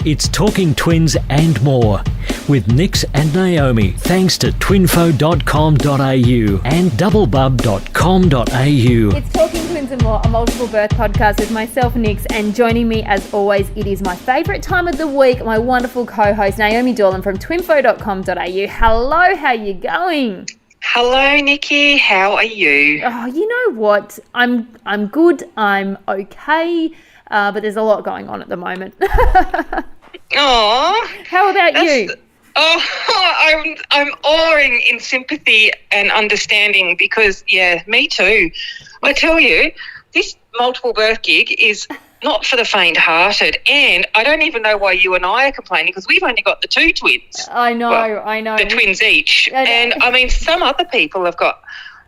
It's Talking Twins and more with Nix and Naomi, thanks to twinfo.com.au and doublebub.com.au. It's Talking Twins and More, a multiple birth podcast with myself, Nix, and joining me as always, it is my favourite time of the week, my wonderful co-host Naomi Dorlan from twinfo.com.au. Hello, how you going? Hello, Nikki. How are you? Oh, you know what? I'm good. I'm okay, but there's a lot going on at the moment. Oh, how about you? Oh, I'm awing in sympathy and understanding because, yeah, me too. I tell you, this multiple birth gig is not for the faint-hearted, and I don't even know why you and I are complaining because we've only got the two twins. I know. The twins each. And, I mean, some other people have got...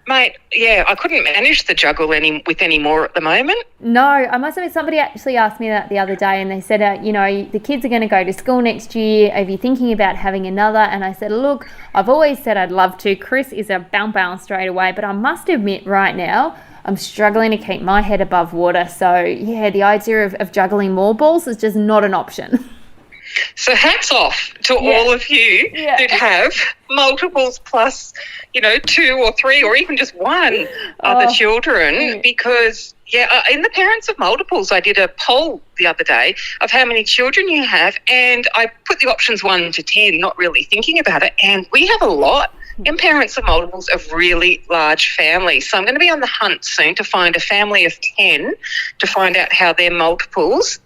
Mate, yeah, I couldn't manage the juggle with any more at the moment. No, I must admit, somebody actually asked me that the other day, and they said, the kids are going to go to school next year. Are you thinking about having another? And I said, look, I've always said I'd love to. Chris is a bounce straight away, but I must admit right now, I'm struggling to keep my head above water. So, yeah, the idea of juggling more balls is just not an option. So hats off to all of you that have multiples plus, 2 or 3 or even just one other children because, in the parents of multiples, I did a poll the other day of how many children you have and I put the options 1 to 10, not really thinking about it, and we have a lot in parents of multiples of really large families. So I'm going to be on the hunt soon to find a family of 10 to find out how their multiples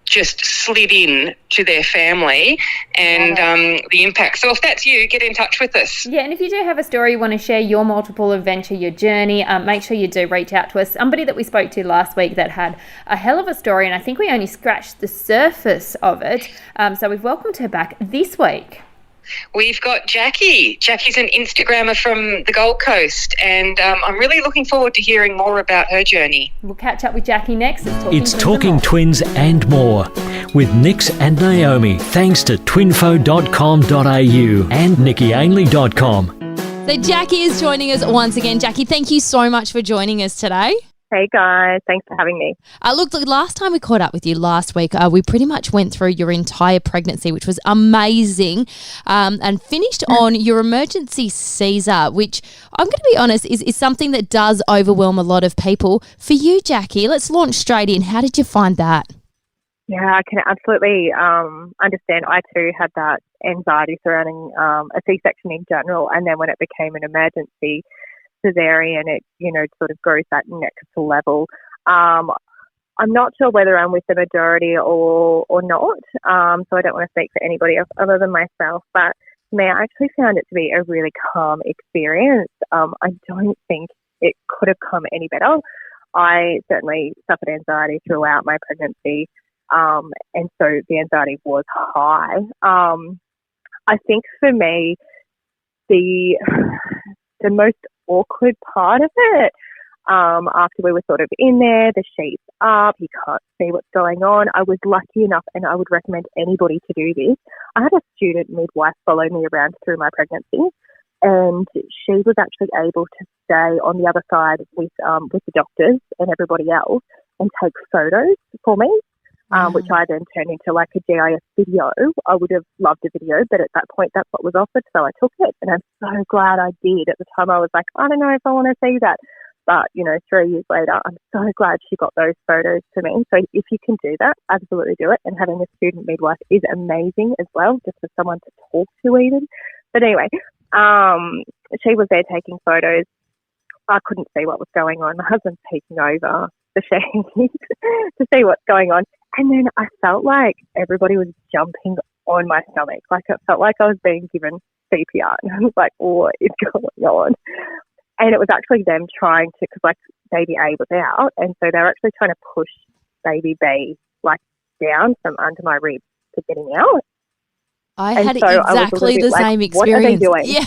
just slid in to their family and the impact. So if that's you, get in touch with us. Yeah, and if you do have a story you want to share, your multiple adventure, your journey, make sure you do reach out to us. Somebody that we spoke to last week that had a hell of a story, and I think we only scratched the surface of it. So we've welcomed her back this week. We've got Jackie. Jackie's an Instagrammer from the Gold Coast, and I'm really looking forward to hearing more about her journey. We'll catch up with Jackie next. It's Talking Twins and More with Nix and Naomi, thanks to twinfo.com.au and nickyainley.com. So Jackie is joining us once again. Jackie, thank you so much for joining us today. Hey guys, thanks for having me. Look, the last time we caught up with you last week, we pretty much went through your entire pregnancy, which was amazing, and finished on your emergency Caesar, which I'm going to be honest is something that does overwhelm a lot of people. For you, Jackie, let's launch straight in. How did you find that? Yeah, I can absolutely understand. I too had that anxiety surrounding a C-section in general, and then when it became an emergency cesarean, it sort of goes that next level. I'm not sure whether I'm with the majority or not, so I don't want to speak for anybody else other than myself, but to me, I actually found it to be a really calm experience. I don't think it could have come any better. I certainly suffered anxiety throughout my pregnancy, and so the anxiety was high. I think for me, the most awkward part of it, after we were sort of in there, the sheet's up, you can't see what's going on. I was lucky enough, and I would recommend anybody to do this. I had a student midwife follow me around through my pregnancy, and she was actually able to stay on the other side with the doctors and everybody else and take photos for me. Which I then turned into like a GIS video. I would have loved a video, but at that point, that's what was offered, so I took it, and I'm so glad I did. At the time, I was like, I don't know if I want to see that. But, 3 years later, I'm so glad she got those photos to me. So if you can do that, absolutely do it. And having a student midwife is amazing as well, just for someone to talk to even. But anyway, she was there taking photos. I couldn't see what was going on. My husband's peeking over the sheet to see what's going on. And then I felt like everybody was jumping on my stomach. Like it felt like I was being given CPR. And I was like, what is going on? And it was actually them trying to, because like baby A was out. And so they were actually trying to push baby B like down from under my ribs to getting out. I had exactly the same experience. What are they doing? Yeah,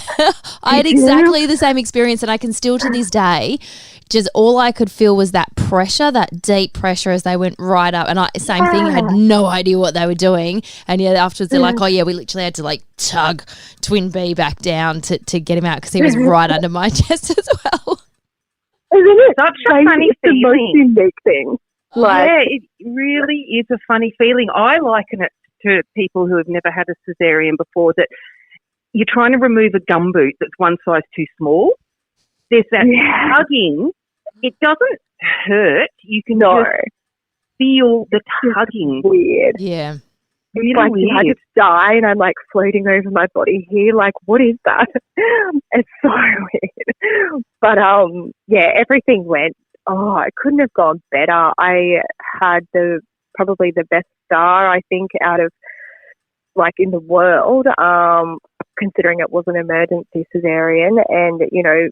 I had exactly the same experience, and I can still to this day, just all I could feel was that pressure, that deep pressure as they went right up. And same thing, I had no idea what they were doing. And afterwards they're like, oh yeah, we literally had to like tug twin B back down to get him out because he was right under my chest as well. Isn't it? Such a funny feeling. The most unique thing. Yeah, it really is a funny feeling. I liken it to people who have never had a cesarean before that you're trying to remove a gumboot that's one size too small. There's that tugging. It doesn't hurt. You can just feel the tugging. Weird. Yeah. It's like I just die and I'm like floating over my body here. Like, what is that? It's so weird. But everything went. Oh, it couldn't have gone better. I had probably the best star, I think, out of like in the world, considering it was an emergency cesarean. And, you know,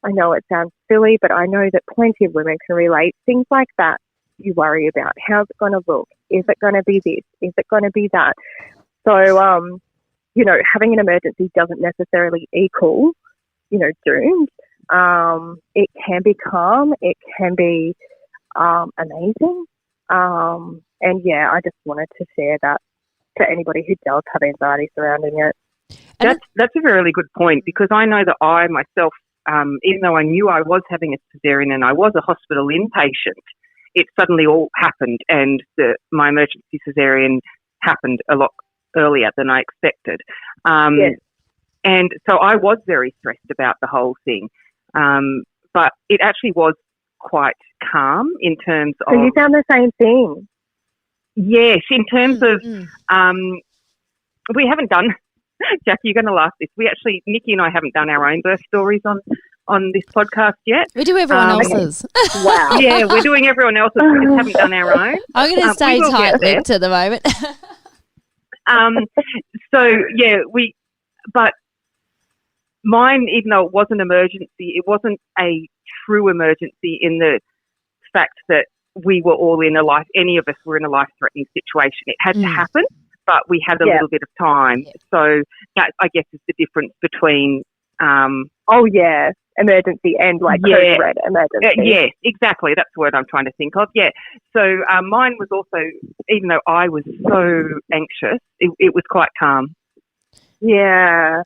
I know it sounds silly, but I know that plenty of women can relate. Things like that you worry about. How's it going to look? Is it going to be this? Is it going to be that? So, you know, having an emergency doesn't necessarily equal, you know, doomed. It can be calm. It can be amazing. And yeah, I just wanted to share that to anybody who does have anxiety surrounding it. That's a really good point, because I know that I myself, even though I knew I was having a cesarean and I was a hospital inpatient, it suddenly all happened, and my emergency cesarean happened a lot earlier than I expected. And so I was very stressed about the whole thing. But it actually was quite calm in terms of... So you found the same thing? Yes, in terms of... we haven't done... Jackie, you're going to laugh this. Nikki and I haven't done our own birth stories on this podcast yet. We do everyone else's. Wow. Yeah, we're doing everyone else's. We just haven't done our own. I'm going to stay tight-lipped at the moment. But mine, even though it was an emergency, it wasn't a true emergency in the fact that we were all any of us were in a life-threatening situation. It had to happen, but we had a little bit of time. Yeah. So that, I guess, is the difference between... emergency and like code red emergency. Yes, exactly. That's the word I'm trying to think of. Yeah. So mine was also, even though I was so anxious, it was quite calm. Yeah.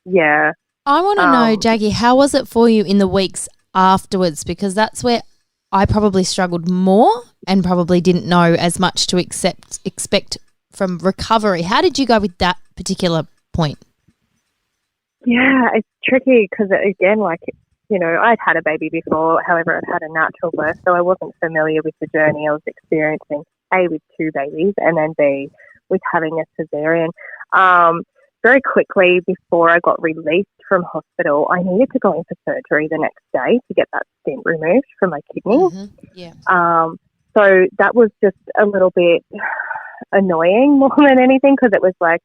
Yeah. I want to know, Jackie, how was it for you in the weeks afterwards? Because that's where I probably struggled more and probably didn't know as much to expect from recovery. How did you go with that particular point? Yeah, it's tricky because, again, like, you know, I'd had a baby before. However, I'd had a natural birth, so I wasn't familiar with the journey I was experiencing, A, with two babies, and then B, with having a cesarean. Very quickly before I got released from hospital, I needed to go in for surgery the next day to get that stent removed from my kidney. Mm-hmm. Yeah. So that was just a little bit annoying more than anything, because it was like,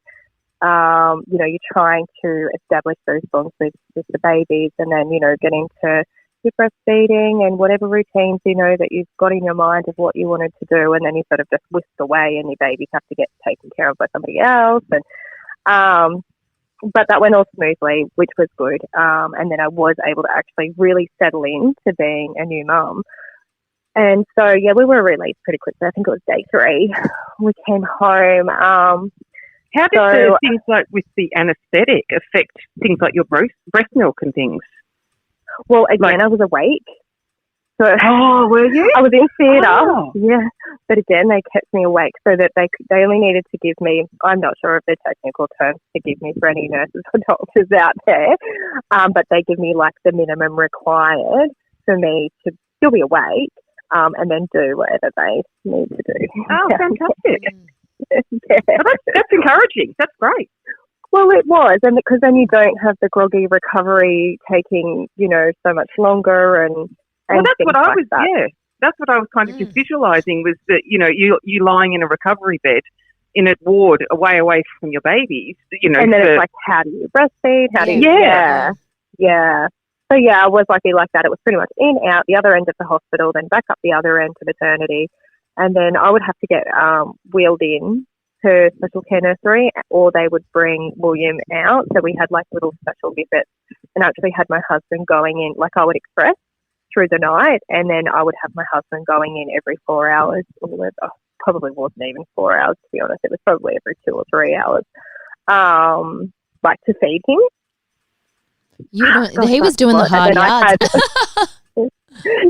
you know, you're trying to establish those bonds with the babies, and then, you know, get into your breastfeeding and whatever routines, you know, that you've got in your mind of what you wanted to do, and then you sort of just whisk away and your babies have to get taken care of by somebody else. And but that went all smoothly, which was good. And then I was able to actually really settle in to being a new mum. And so, yeah, we were released pretty quickly. I think it was day 3. We came home. How did the things like with the anaesthetic affect things like your breast milk and things? Well, again, I was awake. So, were you? I was in theatre, yeah. But again, they kept me awake so that they only needed to give me, I'm not sure of the technical terms to give me for any nurses or doctors out there, but they give me like the minimum required for me to still be awake and then do whatever they need to do. Oh, fantastic. Yeah. Well, that's encouraging. That's great. Well, it was, and because then you don't have the groggy recovery taking, you know, so much longer and that's what I was. That. Yeah, that's what I was kind of just visualising, was that, you know, you lying in a recovery bed in a ward away from your babies, you know, and then it's like, how do you breastfeed? How do you? Yeah. So yeah, I was lucky like that. It was pretty much in, out, the other end of the hospital, then back up the other end to maternity, and then I would have to get wheeled in to special care nursery, or they would bring William out. So we had like little special visits, and actually had my husband going in, like I would express through the night, and then I would have my husband going in every 4 hours. Probably wasn't even 4 hours, to be honest. It was probably every 2 or 3 hours, like to feed him. He was doing the hard yards.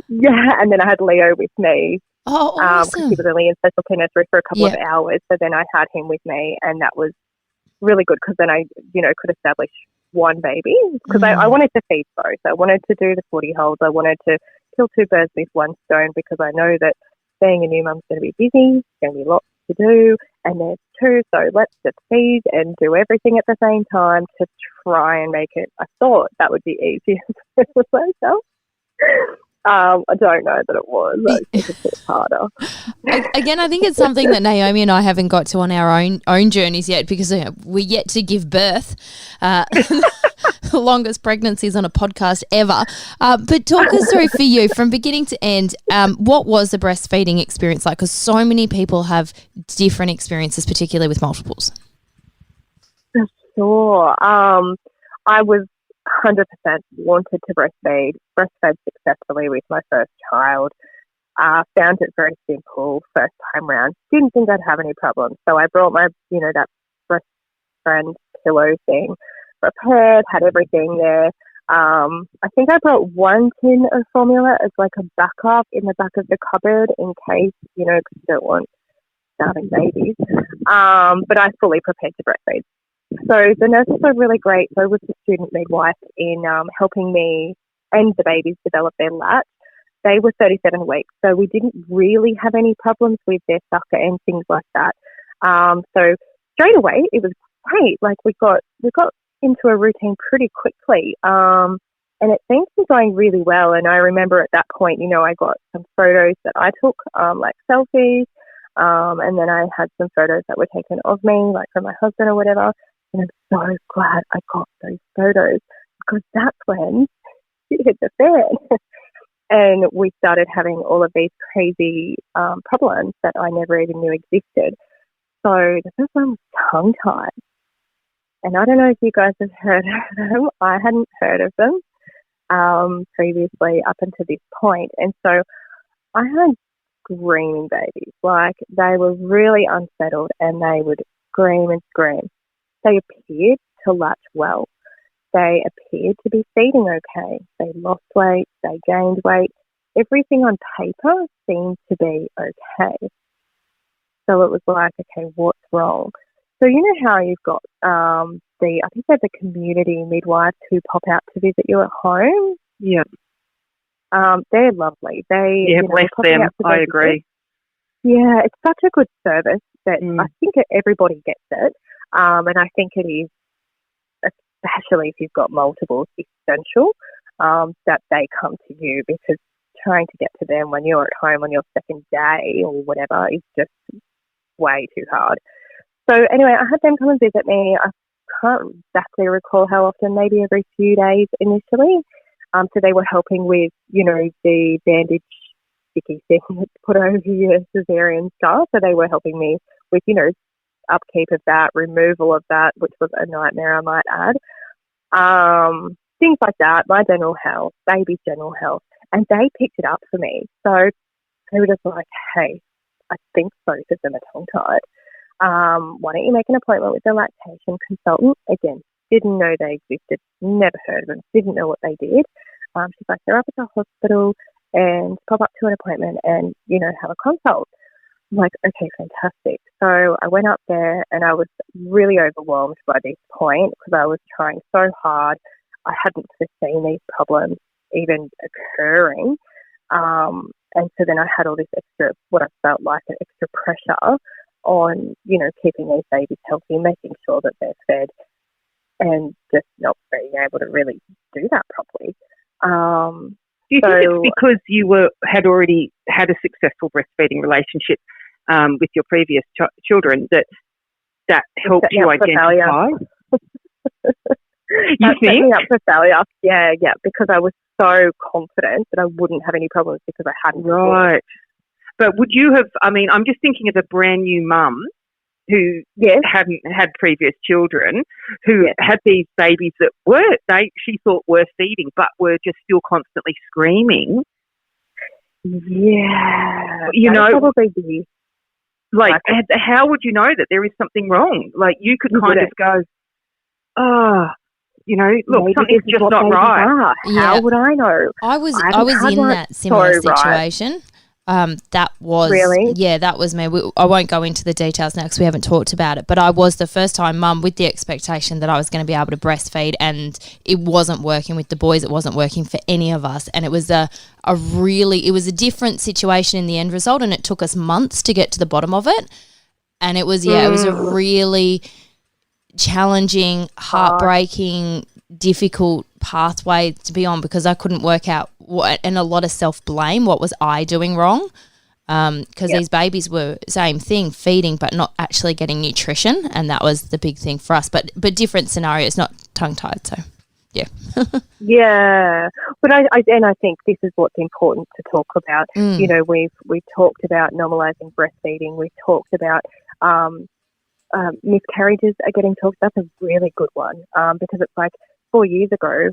Yeah, and then I had Leo with me Oh, because awesome. he was only in special care nursery for a couple of hours. So then I had him with me, and that was really good because then I, could establish one baby because I wanted to feed both. I wanted to do the 40 holds. I wanted to kill two birds with one stone because I know that being a new mum's going to be busy, going to be lots to do, and there's two, so let's just feed and do everything at the same time to try and make it. I thought that would be easier for myself. I don't know that it was. I think it's a bit harder. Again, I think it's something that Naomi and I haven't got to on our own journeys yet because we're yet to give birth. The longest pregnancies on a podcast ever. But talk us through for you from beginning to end, what was the breastfeeding experience like? Because so many people have different experiences, particularly with multiples. Sure. I was 100% wanted to breastfed successfully with my first child. Found it very simple first time round. Didn't think I'd have any problems. So I brought my, that breast friend pillow thing prepared, had everything there. I think I brought one tin of formula as like a backup in the back of the cupboard in case, because you don't want starving babies. But I fully prepared to breastfeed. So the nurses were really great. So was the student midwife in helping me and the babies develop their latch. They were 37 weeks, so we didn't really have any problems with their sucker and things like that. So straight away, it was great. Like we got into a routine pretty quickly, and it seemed to be going really well. And I remember at that point, I got some photos that I took, like selfies, and then I had some photos that were taken of me, like from my husband or whatever. And I'm so glad I got those photos because that's when it hit the fan. And we started having all of these crazy problems that I never even knew existed. So the first one was tongue-tied. And I don't know if you guys have heard of them. I hadn't heard of them previously up until this point. And so I had screaming babies. Like they were really unsettled and they would scream and scream. They appeared to latch well. They appeared to be feeding okay. They lost weight. They gained weight. Everything on paper seemed to be okay. So it was like, okay, what's wrong? So you know how you've got I think they're the community midwives who pop out to visit you at home? Yeah. They're lovely. Bless them. I agree. Yeah, it's such a good service that I think everybody gets it. And I think it is, especially if you've got multiples, essential that they come to you because trying to get to them when you're at home on your second day or whatever is just way too hard. So anyway, I had them come and visit me. I can't exactly recall how often, maybe every few days initially. So they were helping with, the bandage sticky thing that's put over your cesarean scar. So they were helping me with, upkeep of that, removal of that, which was a nightmare, I might add. Things like that, my general health, baby's general health. And they picked it up for me. So they were just like, hey, I think both of them are tongue-tied. Why don't you make an appointment with a lactation consultant? Again, didn't know they existed, never heard of them, didn't know what they did. She's like, they're up at the hospital and pop up to an appointment and, have a consult. I'm like, okay, fantastic. So I went up there and I was really overwhelmed by this point because I was trying so hard. I hadn't foreseen these problems even occurring. And so then I had all this extra, what I felt like an extra pressure on, keeping these babies healthy, making sure that they're fed and just not being able to really do that properly. Do you think it's because you had already had a successful breastfeeding relationship with your previous children that helped you identify? You think? Set me up for failure. Yeah, because I was so confident that I wouldn't have any problems because I hadn't. Right. But would you have, I'm just thinking of a brand new mum who hadn't had previous children, who had these babies that she thought were feeding, but were just still constantly screaming. Yeah. Probably be. Like, how would you know that there is something wrong? Like, you could kind of go, look, maybe something's just not right. How would I know? I was in that similar situation. That was Really? Yeah, that was me. I won't go into the details now because we haven't talked about it, but I was the first time mum with the expectation that I was going to be able to breastfeed, and it wasn't working with the boys. It wasn't working for any of us, and it was a different situation in the end result, and it took us months to get to the bottom of it. And it was it was a really challenging, heartbreaking, difficult pathway to be on, because I couldn't work out and a lot of self-blame, what was I doing wrong, because these babies were same thing, feeding but not actually getting nutrition, and that was the big thing for us, but different scenarios, not tongue-tied. So yeah, but I think this is what's important to talk about. You know, we've talked about normalising breastfeeding, we've talked about miscarriages are getting talked. That's a really good one, because it's like 5 years ago,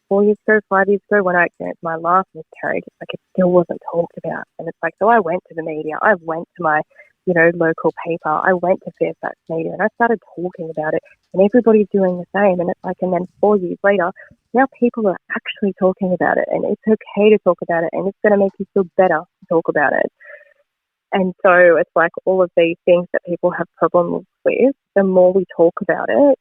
when I experienced my last miscarriage, it's like it still wasn't talked about. And it's like, so I went to the media, I went to my, local paper, I went to Fairfax Media, and I started talking about it, and everybody's doing the same. And it's like, and then 4 years later, now people are actually talking about it, and it's okay to talk about it, and it's going to make you feel better to talk about it. And so it's like all of these things that people have problems with, the more we talk about it,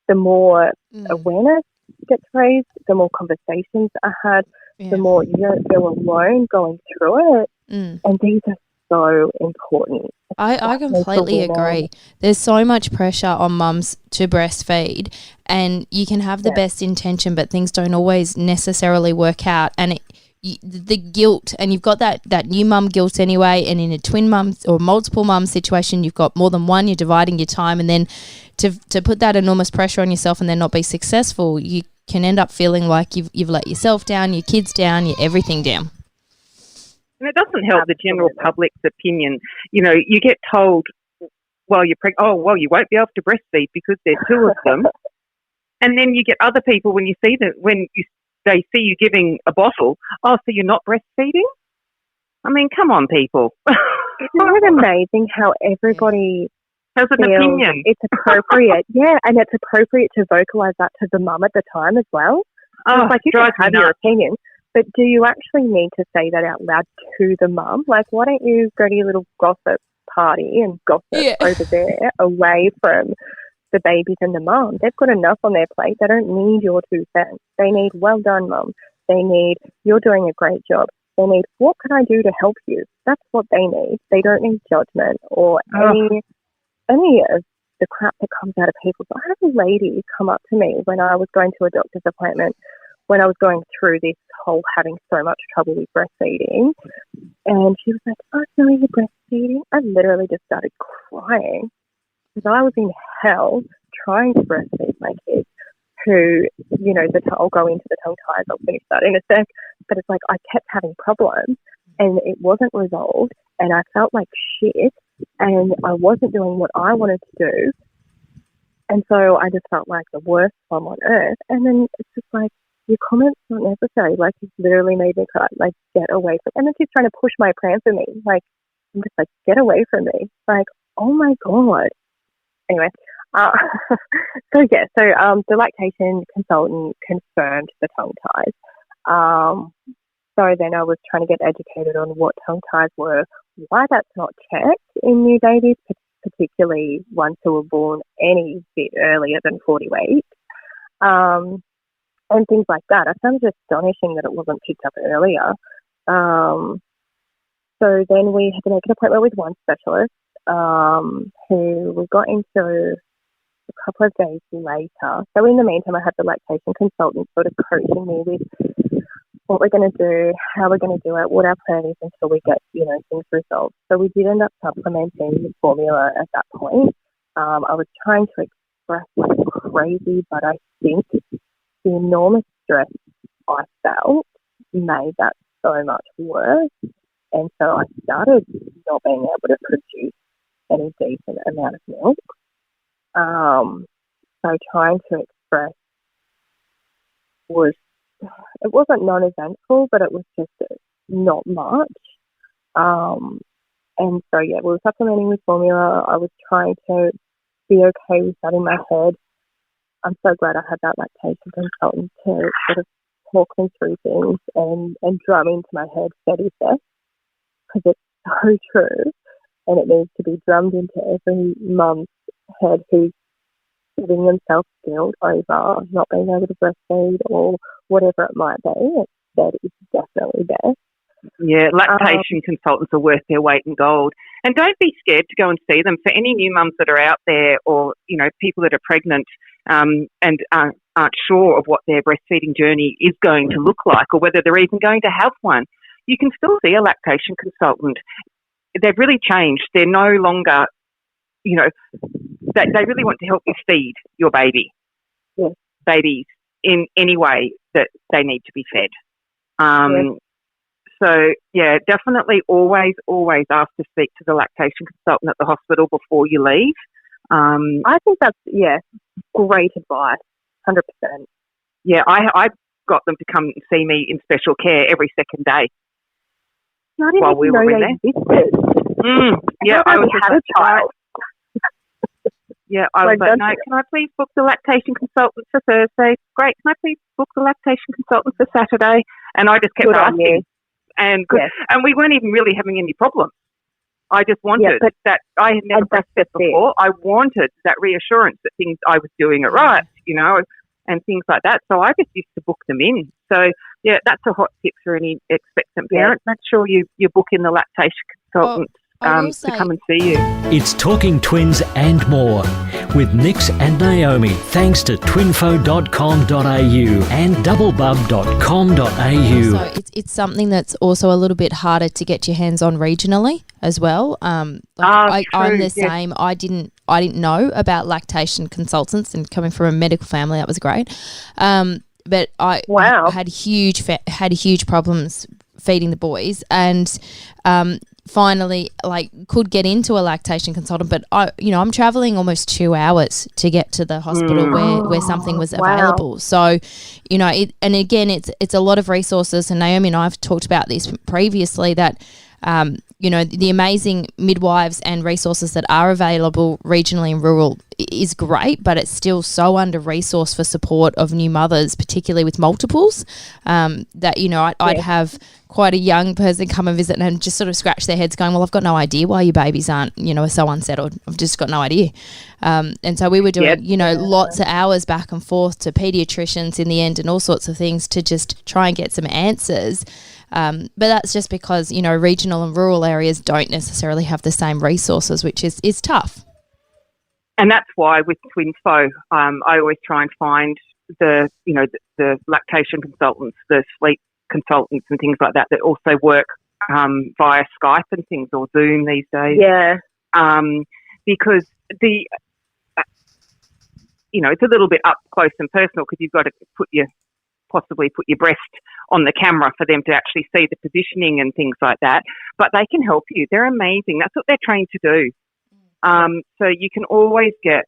the more awareness gets raised, the more conversations are had, the more you don't feel alone going through it. And these are so important. I completely agree. There's so much pressure on mums to breastfeed, and you can have the best intention, but things don't always necessarily work out. And the guilt, and you've got that new mum guilt anyway, and in a twin mum or multiple mum situation, you've got more than one, you're dividing your time, and then to put that enormous pressure on yourself and then not be successful, you can end up feeling like you've let yourself down, your kids down, everything down. And it doesn't help the general public's opinion. You get told while you're pregnant, you won't be able to breastfeed because there's two of them. And then you get other people when they see you giving a bottle, so you're not breastfeeding? I mean, come on, people. Isn't it amazing how everybody has an opinion? It's appropriate. And it's appropriate to vocalise that to the mum at the time as well. It's like, you can have your opinion, but do you actually need to say that out loud to the mum? Like, why don't you go to your little gossip party and gossip over there away from the babies and the mum? They've got enough on their plate. They don't need your 2 cents. They need, well done, mum. They need, you're doing a great job. They need, what can I do to help you? That's what they need. They don't need judgment or any of the crap that comes out of people. So I had a lady come up to me when I was going to a doctor's appointment, when I was going through this whole having so much trouble with breastfeeding. And she was like, so are you breastfeeding? I literally just started crying, because I was in hell trying to breastfeed my kids who, I'll go into the tongue ties, I'll finish that in a sec, but it's like I kept having problems and it wasn't resolved, and I felt like shit, and I wasn't doing what I wanted to do, and so I just felt like the worst mom on earth. And then it's just like, your comments aren't necessary. Like, you literally made me cry. Like, get away from, and then she's trying to push my pram for me. Like, I'm just like, get away from me. Like, oh my God. Anyway, the lactation consultant confirmed the tongue ties. So then I was trying to get educated on what tongue ties were, why that's not checked in new babies, particularly ones who were born any bit earlier than 40 weeks, and things like that. I found it astonishing that it wasn't picked up earlier. So then we had to make an appointment with one specialist, who we got into a couple of days later. So in the meantime, I had the lactation consultant sort of coaching me with what we're going to do, how we're going to do it, what our plan is until we get, things resolved. So we did end up supplementing the formula at that point. I was trying to express like crazy, but I think the enormous stress I felt made that so much worse. And so I started not being able to produce any decent amount of milk. So trying to express it wasn't non-eventful, but it was just not much. And so, we were supplementing with formula. I was trying to be okay with that in my head. I'm so glad I had that lactation consultant to sort of talk me through things and drum into my head steady steps. because it's so true, and it needs to be drummed into every mum's head who's giving themselves guilt over not being able to breastfeed or whatever it might be. That is definitely best. Yeah, lactation consultants are worth their weight in gold. And don't be scared to go and see them. For any new mums that are out there, or, you know, people that are pregnant and aren't sure of what their breastfeeding journey is going to look like, or whether they're even going to have one, you can still see a lactation consultant. They've really changed. They're no longer, you know, they really want to help you feed your baby, babies, in any way that they need to be fed. So, yeah, definitely always ask to speak to the lactation consultant at the hospital before you leave. I think that's, great advice, 100%. Yeah, I got them to come and see me in special care every second day while we were in there. Yeah, I was had a child. Yeah, I was like, no, can I please book the lactation consultant for Thursday? Great, can I please book the lactation consultant for Saturday? And I just kept asking. And we weren't even really having any problems. I just wanted that. I had never breastfed before. I wanted that reassurance that I was doing it right, you know, and things like that. So I just used to book them in. So, yeah, that's a hot tip for any expectant parent. Make sure you book in the lactation consultant to come and see you. It's Talking Twins and more with Nix and Naomi, thanks to twinfo.com.au and doublebub.com.au. So it's something that's also a little bit harder to get your hands on regionally as well. I'm the same. I didn't know about lactation consultants, and coming from a medical family, that was great. But I had huge problems feeding the boys, and finally could get into a lactation consultant, but I'm traveling almost 2 hours to get to the hospital where something was available. So, and again, it's a lot of resources, and Naomi and I have talked about this previously, that the amazing midwives and resources that are available regionally and rural is great, but it's still so under-resourced for support of new mothers, particularly with multiples, that, I'd have quite a young person come and visit and just sort of scratch their heads going, well, I've got no idea why your babies aren't, are so unsettled. I've just got no idea. And so we were doing, lots of hours back and forth to paediatricians in the end and all sorts of things to just try and get some answers. But that's just because, regional and rural areas don't necessarily have the same resources, which is tough. And that's why with Twinfo, I always try and find the lactation consultants, the sleep consultants and things like that also work via Skype and things, or Zoom these days. Yeah. Because it's a little bit up close and personal, because you've got to possibly put your breast on the camera for them to actually see the positioning and things like that. But they can help you. They're amazing. That's what they're trained to do. So you can always get,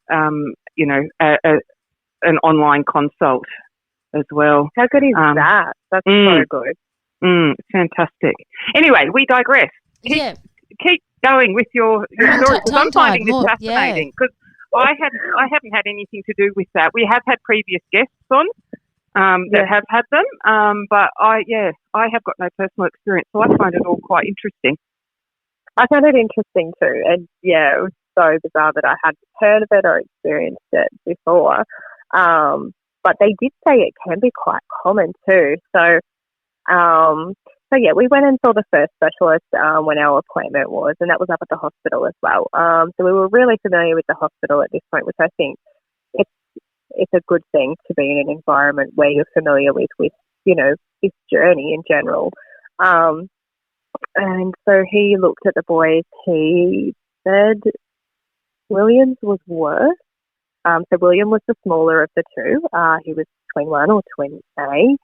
an online consult as well. How good is that? That's so good. It's fantastic. Anyway, we digress. Keep going with your story, because I'm finding this fascinating, because I haven't had anything to do with that. We have had previous guests on that have had them, but I have got no personal experience, so I find it all quite interesting. I found it interesting too, and it was so bizarre that I hadn't heard of it or experienced it before. But they did say it can be quite common too. So we went and saw the first specialist when our appointment was, and that was up at the hospital as well. So we were really familiar with the hospital at this point, which I think it's a good thing to be in an environment where you're familiar with this journey in general. And so he looked at the boys. He said William's was worse. So William was the smaller of the two. He was twin 1 or twin A.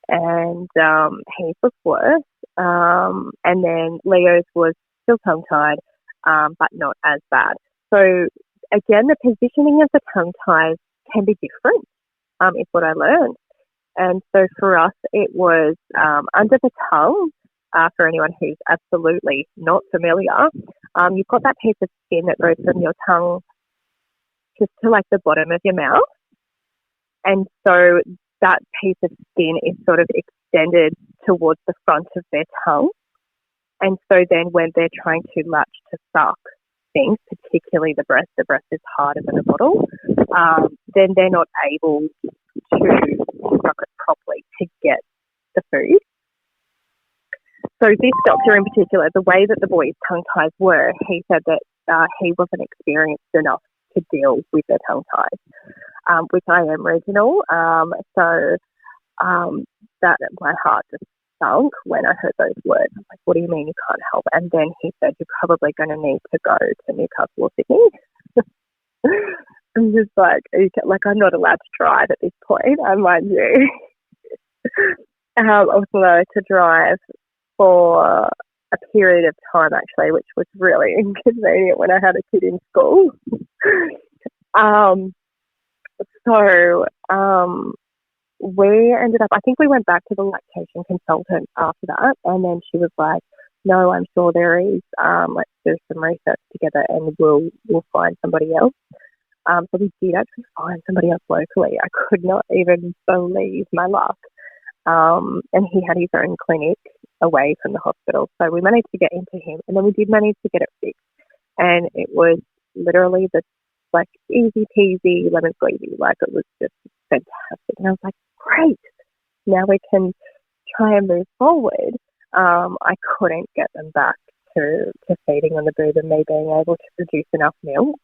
And his was worse. And then Leo's was still tongue-tied, but not as bad. So again, the positioning of the tongue ties can be different, is what I learned. And so for us, it was under the tongue. For anyone who's absolutely not familiar, you've got that piece of skin that goes from your tongue just to the bottom of your mouth. And so that piece of skin is sort of extended towards the front of their tongue. And so then when they're trying to latch to suck things, particularly the breast is harder than a bottle, then they're not able to suck it properly to get the food. So this doctor in particular, the way that the boys' tongue ties were, he said that he wasn't experienced enough to deal with their tongue ties, which I am regional. So that my heart just sunk when I heard those words. I'm like, what do you mean you can't help? And then he said, you're probably going to need to go to Newcastle or Sydney. I'm just like, I'm not allowed to drive at this point, I mind you. I was allowed to drive for a period of time, actually, which was really inconvenient when I had a kid in school. We ended up, I think we went back to the lactation consultant after that, and then she was like, no, I'm sure there is. Let's do some research together and we'll find somebody else. So we did actually find somebody else locally. I could not even believe my luck. And he had his own clinic away from the hospital. So we managed to get into him, and then we did manage to get it fixed. And it was literally easy peasy, lemon squeezy. It was just fantastic. And I was like, great, now we can try and move forward. I couldn't get them back to feeding on the boob and me being able to produce enough milk,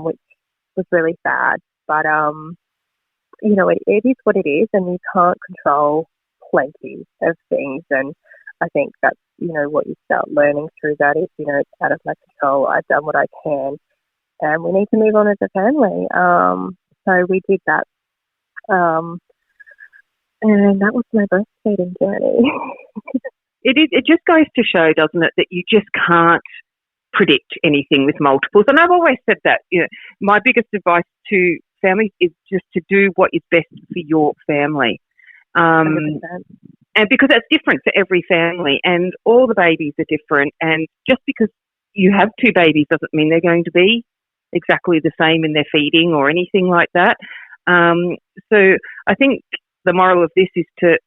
which was really sad. But, it is what it is, and you can't control plenty of things. And I think that's, what you start learning through that is, it's out of my control. I've done what I can, and we need to move on as a family. So we did that. And that was my breastfeeding journey. It just goes to show, doesn't it, that you just can't predict anything with multiples. And I've always said that, my biggest advice to families is just to do what is best for your family. 100%. And because that's different for every family, and all the babies are different. And just because you have two babies doesn't mean they're going to be exactly the same in their feeding or anything like that. So I think the moral of this is to,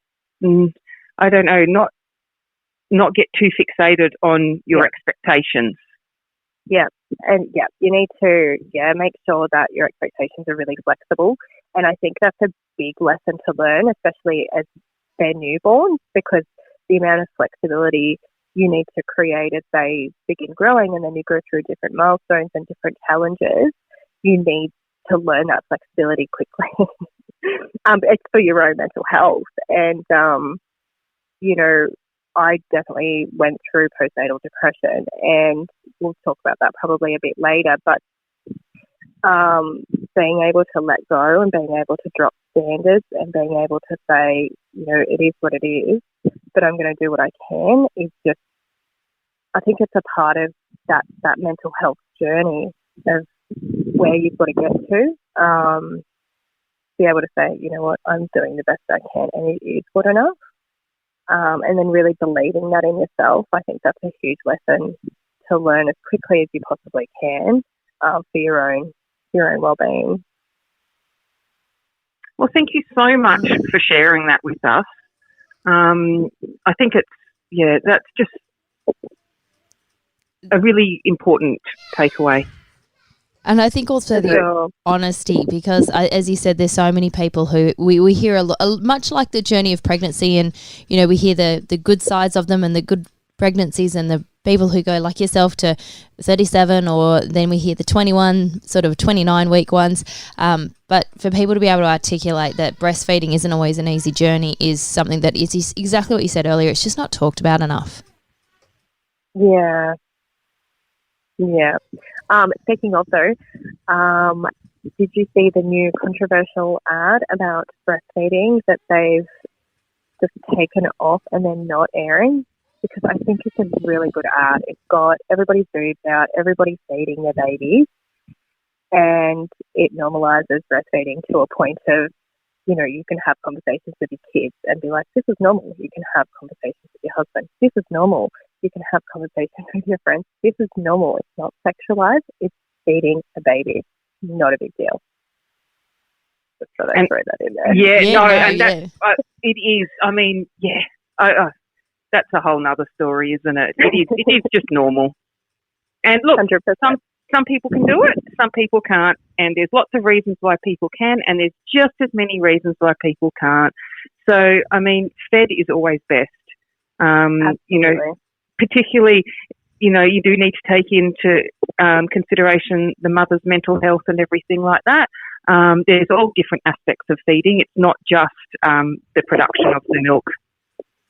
not get too fixated on your expectations. Yeah. And you need to, make sure that your expectations are really flexible. And I think that's a big lesson to learn, especially as they're newborns, because the amount of flexibility you need to create as they begin growing, and then you go through different milestones and different challenges, you need to learn that flexibility quickly. It's for your own mental health. And, I definitely went through postnatal depression, and we'll talk about that probably a bit later, but being able to let go and being able to drop standards and being able to say, it is what it is, but I'm going to do what I can is just, I think it's a part of that mental health journey of where you've got to get to. Be able to say, you know what, I'm doing the best I can, and it is good enough. And then really believing that in yourself. I think that's a huge lesson to learn as quickly as you possibly can for your own well-being. Well, thank you so much for sharing that with us. I think that's just a really important takeaway. And I think also the honesty, because as you said, there's so many people who we hear much like the journey of pregnancy, and, we hear the good sides of them and the good pregnancies, and the people who go like yourself to 37, or then we hear the 21, sort of 29-week ones. But for people to be able to articulate that breastfeeding isn't always an easy journey is something that is exactly what you said earlier. It's just not talked about enough. Yeah. Yeah. Speaking of though, did you see the new controversial ad about breastfeeding that they've just taken off and then not airing? Because I think it's a really good ad. It's got everybody's boobs out, everybody's feeding their babies, and it normalises breastfeeding to a point of, you can have conversations with your kids and be like, this is normal. You can have conversations with your husband. This is normal. You can have conversations with your friends. This is normal. It's not sexualized. It's feeding a baby. Not a big deal. Just throw that in there. It is. I mean, that's a whole nother story, isn't it? It is just normal. And look, 100%. some people can do it, some people can't, and there's lots of reasons why people can, and there's just as many reasons why people can't. So, I mean, fed is always best. You know, particularly, you know, you do need to take into consideration the mother's mental health and everything like that. There's all different aspects of feeding. It's not just the production of the milk.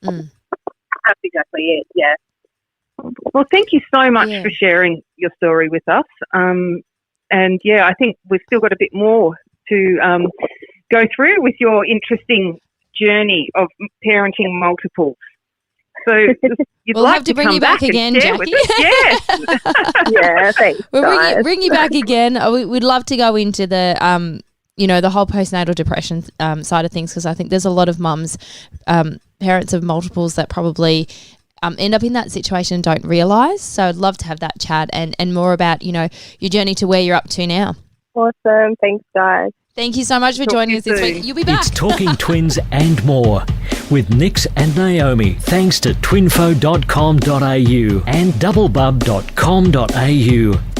That's exactly it, yeah. Well, thank you so much for sharing your story with us. And, yeah, I think we've still got a bit more to go through with your interesting journey of parenting multiples. So we'll have to bring you back again, Jackie. Yes. Yeah, thanks. We'll bring you back again. We'd love to go into the, you know, the whole postnatal depression side of things, because I think there's a lot of mums, parents of multiples that probably end up in that situation and don't realise. So I'd love to have that chat and more about, you know, your journey to where you're up to now. Awesome. Thanks, guys. Thank you so much for joining us this week. You'll be back. It's Talking Twins and more with Nix and Naomi, thanks to twinfo.com.au and doublebub.com.au.